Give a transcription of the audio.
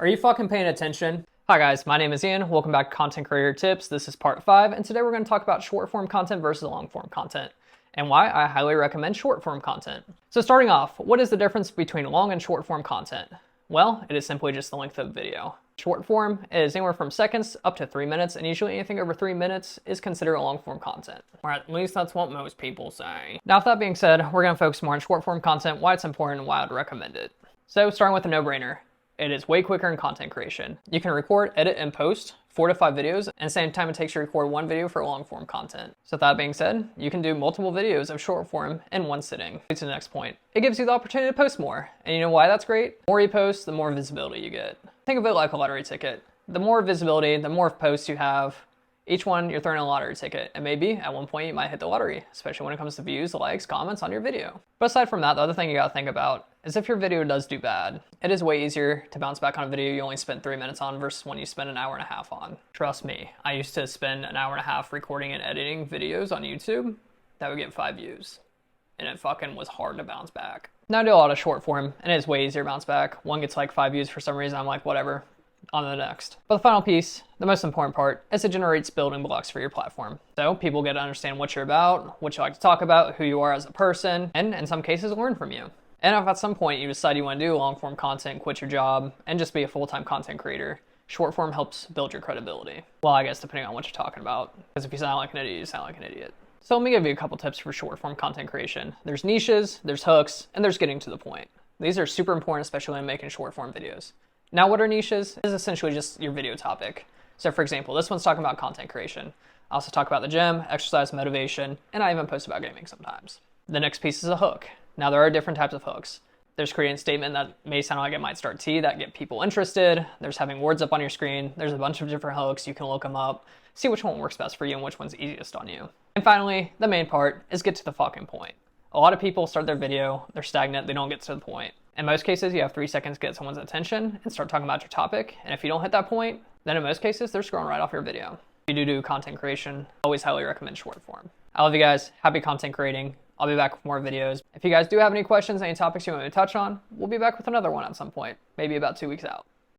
Are you fucking paying attention? Hi guys, my name is Ian. Welcome back to Content Creator Tips. This is part 5, and today we're going to talk about short form content versus long form content, and why I highly recommend short form content. So starting off, what is the difference between long and short form content? Well, it is simply just the length of the video. Short form is anywhere from seconds up to 3 minutes, and usually anything over 3 minutes is considered long form content. Or at least that's what most people say. Now with that being said, we're going to focus more on short form content, why it's important, and why I'd recommend it. So starting with a no-brainer. It is way quicker in content creation. You can record, edit, and post 4 to 5 videos, and the same time it takes you to record 1 video for long form content. So with that being said, you can do multiple videos of short form in one sitting. To the next point, it gives you the opportunity to post more. And you know why that's great? The more you post, the more visibility you get. Think of it like a lottery ticket. The more visibility, the more posts you have, each one you're throwing a lottery ticket, and maybe at one point you might hit the lottery, especially when it comes to views, likes, comments on your video. But aside from that, the other thing you gotta think about is if your video does do bad, it is way easier to bounce back on a video you only spent 3 minutes on versus one you spend an hour and a half on. Trust me, I used to spend an hour and a half recording and editing videos on YouTube that would get 5 views, and it fucking was hard to bounce back. Now I do a lot of short form, and it is way easier to bounce back. One gets like 5 views for some reason, I'm like, whatever. On to the next. But the final piece, the most important part, is it generates building blocks for your platform. So people get to understand what you're about, what you like to talk about, who you are as a person, and in some cases learn from you. And if at some point you decide you want to do long form content, quit your job, and just be a full-time content creator, short form helps build your credibility. Well, I guess depending on what you're talking about, because if you sound like an idiot, you sound like an idiot. So let me give you a couple tips for short form content creation. There's niches, there's hooks, and there's getting to the point. These are super important, especially when making short form videos. Now, what are niches? Is essentially just your video topic. So for example, this one's talking about content creation. I also talk about the gym, exercise, motivation, and I even post about gaming sometimes. The next piece is a hook. Now there are different types of hooks. There's creating a statement that may sound like it might start T that get people interested. There's having words up on your screen. There's a bunch of different hooks. You can look them up, see which one works best for you and which one's easiest on you. And finally, the main part is get to the fucking point. A lot of people start their video, they're stagnant, they don't get to the point. In most cases, you have 3 seconds to get someone's attention and start talking about your topic. And if you don't hit that point, then in most cases, they're scrolling right off your video. If you do content creation, I always highly recommend short form. I love you guys. Happy content creating. I'll be back with more videos. If you guys do have any questions, any topics you want me to touch on, we'll be back with another one at some point, maybe about 2 weeks out.